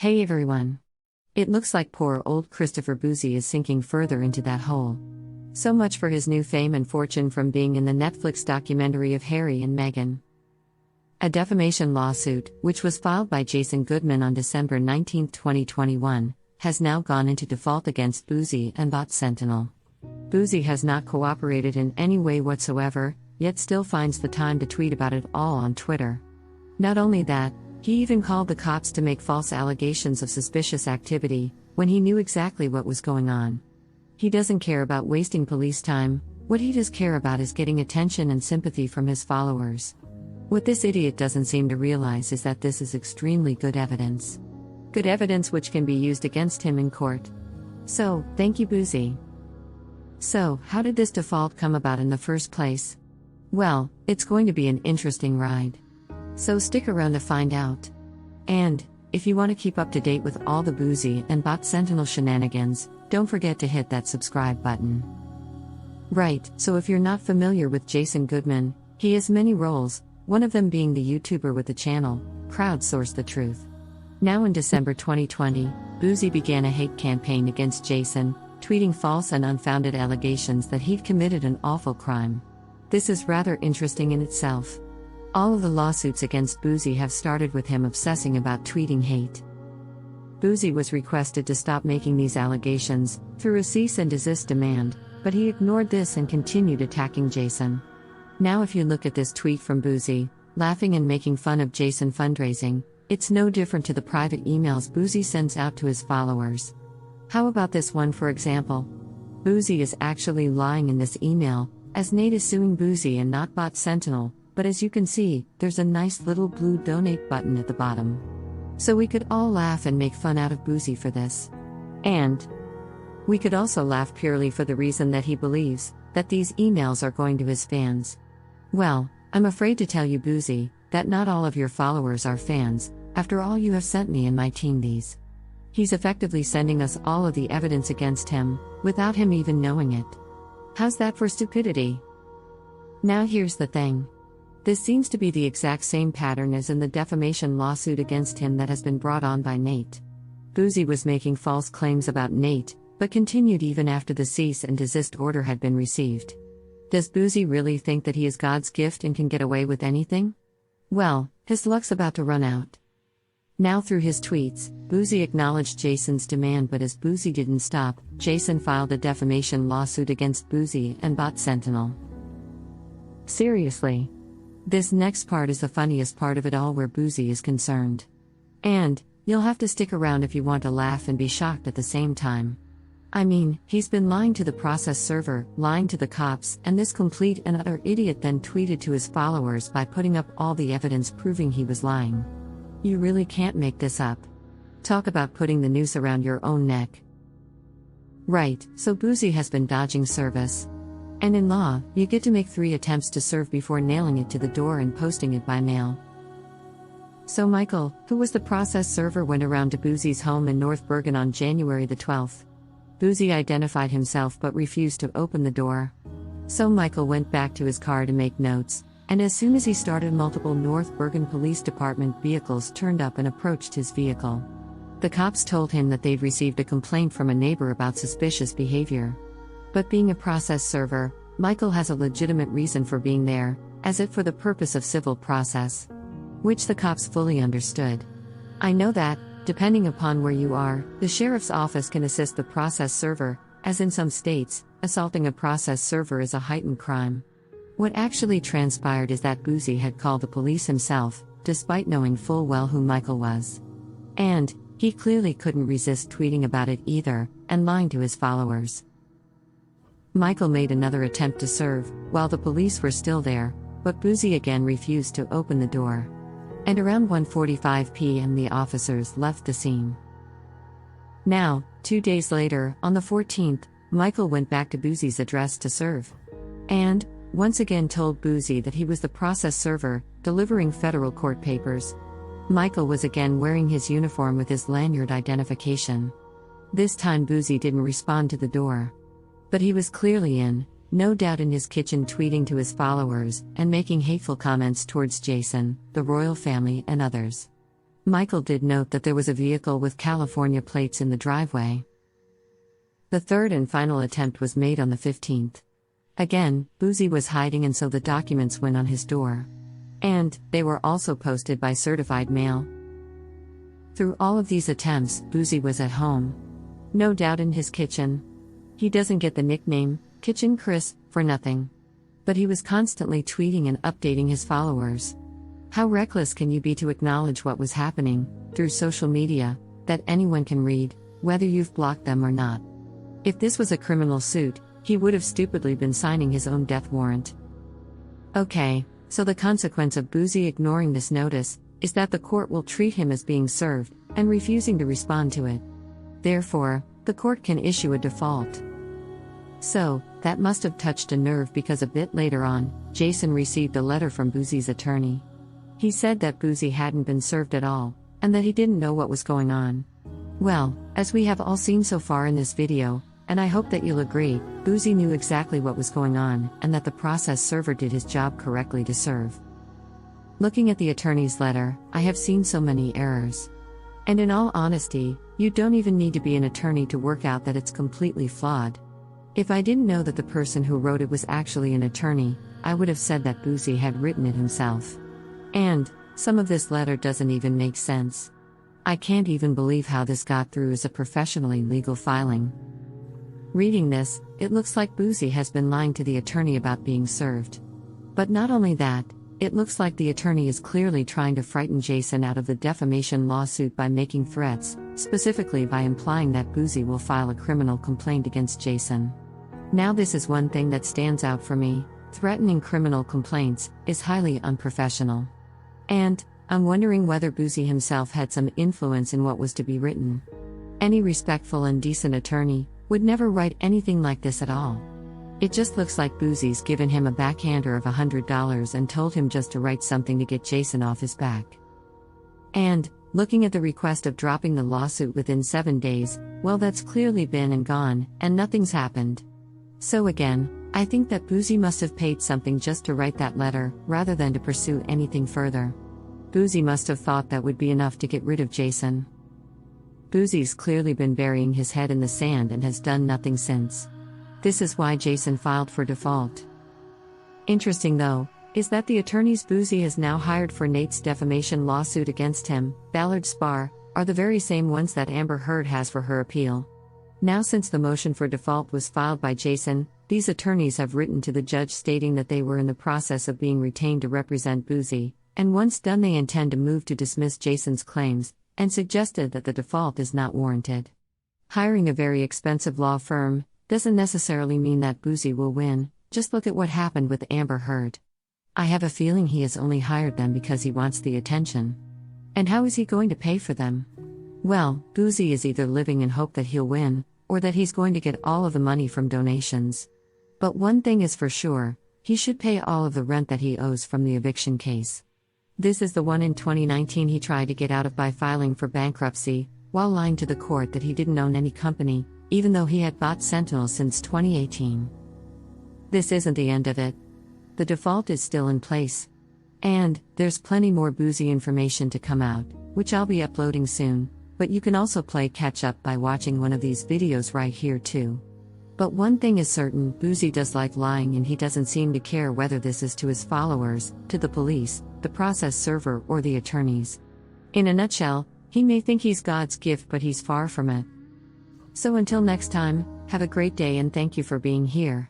Hey everyone. It looks like poor old Christopher Bouzy is sinking further into that hole. So much for his new fame and fortune from being in the Netflix documentary of Harry and Meghan. A defamation lawsuit, which was filed by Jason Goodman on December 19, 2021, has now gone into default against Bouzy and Bot Sentinel. Bouzy has not cooperated in any way whatsoever, yet still finds the time to tweet about it all on Twitter. Not only that, he even called the cops to make false allegations of suspicious activity, when he knew exactly what was going on. He doesn't care about wasting police time, what he does care about is getting attention and sympathy from his followers. What this idiot doesn't seem to realize is that this is extremely good evidence. Good evidence which can be used against him in court. So, thank you Bouzy. So, how did this default come about in the first place? Well, it's going to be an interesting ride. So stick around to find out. And, if you want to keep up to date with all the Bouzy and Bot Sentinel shenanigans, don't forget to hit that subscribe button. Right, so if you're not familiar with Jason Goodman, he has many roles, one of them being the YouTuber with the channel, Crowdsource the Truth. Now in December 2020, Bouzy began a hate campaign against Jason, tweeting false and unfounded allegations that he'd committed an awful crime. This is rather interesting in itself. All of the lawsuits against Bouzy have started with him obsessing about tweeting hate. Bouzy was requested to stop making these allegations, through a cease and desist demand, but he ignored this and continued attacking Jason. Now if you look at this tweet from Bouzy, laughing and making fun of Jason fundraising, it's no different to the private emails Bouzy sends out to his followers. How about this one for example? Bouzy is actually lying in this email, as Nate is suing Bouzy and not Bot Sentinel, but as you can see, there's a nice little blue donate button at the bottom. So we could all laugh and make fun out of Bouzy for this. And we could also laugh purely for the reason that he believes that these emails are going to his fans. Well, I'm afraid to tell you Bouzy, that not all of your followers are fans, after all you have sent me and my team these. He's effectively sending us all of the evidence against him, without him even knowing it. How's that for stupidity? Now here's the thing. This seems to be the exact same pattern as in the defamation lawsuit against him that has been brought on by Nate. Bouzy was making false claims about Nate, but continued even after the cease and desist order had been received. Does Bouzy really think that he is God's gift and can get away with anything? Well, his luck's about to run out. Now through his tweets, Bouzy acknowledged Jason's demand, but as Bouzy didn't stop, Jason filed a defamation lawsuit against Bouzy and Bot Sentinel. Seriously. This next part is the funniest part of it all where Bouzy is concerned. And, you'll have to stick around if you want to laugh and be shocked at the same time. I mean, he's been lying to the process server, lying to the cops, and this complete and utter idiot then tweeted to his followers by putting up all the evidence proving he was lying. You really can't make this up. Talk about putting the noose around your own neck. Right, so Bouzy has been dodging service. And in law, you get to make 3 attempts to serve before nailing it to the door and posting it by mail. So Michael, who was the process server, went around to Bouzy's home in North Bergen on January the 12th. Bouzy identified himself but refused to open the door. So Michael went back to his car to make notes, and as soon as he started, multiple North Bergen Police Department vehicles turned up and approached his vehicle. The cops told him that they'd received a complaint from a neighbor about suspicious behavior. But being a process server, Michael has a legitimate reason for being there, as if for the purpose of civil process. Which the cops fully understood. I know that, depending upon where you are, the sheriff's office can assist the process server, as in some states, assaulting a process server is a heightened crime. What actually transpired is that Bouzy had called the police himself, despite knowing full well who Michael was. And, he clearly couldn't resist tweeting about it either, and lying to his followers. Michael made another attempt to serve, while the police were still there, but Bouzy again refused to open the door. And around 1:45 p.m. the officers left the scene. Now, 2 days later, on the 14th, Michael went back to Bouzy's address to serve. And, once again told Bouzy that he was the process server, delivering federal court papers. Michael was again wearing his uniform with his lanyard identification. This time Bouzy didn't respond to the door. But he was clearly in, no doubt in his kitchen, tweeting to his followers and making hateful comments towards Jason, the royal family and others. Michael did note that there was a vehicle with California plates in the driveway. The third and final attempt was made on the 15th. Again, Bouzy was hiding, and so the documents went on his door. And they were also posted by certified mail. Through all of these attempts, Bouzy was at home. No doubt in his kitchen. He doesn't get the nickname, Kitchen Chris, for nothing. But he was constantly tweeting and updating his followers. How reckless can you be to acknowledge what was happening, through social media, that anyone can read, whether you've blocked them or not? If this was a criminal suit, he would have stupidly been signing his own death warrant. Okay, so the consequence of Bouzy ignoring this notice is that the court will treat him as being served and refusing to respond to it. Therefore, the court can issue a default. So, that must have touched a nerve, because a bit later on, Jason received a letter from Bouzy's attorney. He said that Bouzy hadn't been served at all, and that he didn't know what was going on. Well, as we have all seen so far in this video, and I hope that you'll agree, Bouzy knew exactly what was going on, and that the process server did his job correctly to serve. Looking at the attorney's letter, I have seen so many errors. And in all honesty, you don't even need to be an attorney to work out that it's completely flawed. If I didn't know that the person who wrote it was actually an attorney, I would have said that Bouzy had written it himself. And some of this letter doesn't even make sense. I can't even believe how this got through as a professionally legal filing. Reading this, it looks like Bouzy has been lying to the attorney about being served. But not only that, it looks like the attorney is clearly trying to frighten Jason out of the defamation lawsuit by making threats, specifically by implying that Bouzy will file a criminal complaint against Jason. Now, this is one thing that stands out for me: threatening criminal complaints is highly unprofessional. And I'm wondering whether Bouzy himself had some influence in what was to be written. Any respectful and decent attorney would never write anything like this at all. It just looks like Bouzy's given him a backhander of $100 and told him just to write something to get Jason off his back. And, looking at the request of dropping the lawsuit within 7 days, well, that's clearly been and gone, and nothing's happened. So again, I think that Bouzy must have paid something just to write that letter, rather than to pursue anything further. Bouzy must have thought that would be enough to get rid of Jason. Bouzy's clearly been burying his head in the sand and has done nothing since. This is why Jason filed for default. Interesting, though, is that the attorneys Bouzy has now hired for Nate's defamation lawsuit against him, Ballard Spahr, are the very same ones that Amber Heard has for her appeal. Now, since the motion for default was filed by Jason, these attorneys have written to the judge stating that they were in the process of being retained to represent Bouzy, and once done they intend to move to dismiss Jason's claims, and suggested that the default is not warranted. Hiring a very expensive law firm doesn't necessarily mean that Bouzy will win. Just look at what happened with Amber Heard. I have a feeling he has only hired them because he wants the attention. And how is he going to pay for them? Well, Bouzy is either living in hope that he'll win, or that he's going to get all of the money from donations. But one thing is for sure, he should pay all of the rent that he owes from the eviction case. This is the one in 2019 he tried to get out of by filing for bankruptcy, while lying to the court that he didn't own any company, even though he had bought Sentinel since 2018. This isn't the end of it. The default is still in place. And there's plenty more Bouzy information to come out, which I'll be uploading soon, but you can also play catch up by watching one of these videos right here too. But one thing is certain, Bouzy does like lying, and he doesn't seem to care whether this is to his followers, to the police, the process server, or the attorneys. In a nutshell, he may think he's God's gift, but he's far from it. So until next time, have a great day and thank you for being here.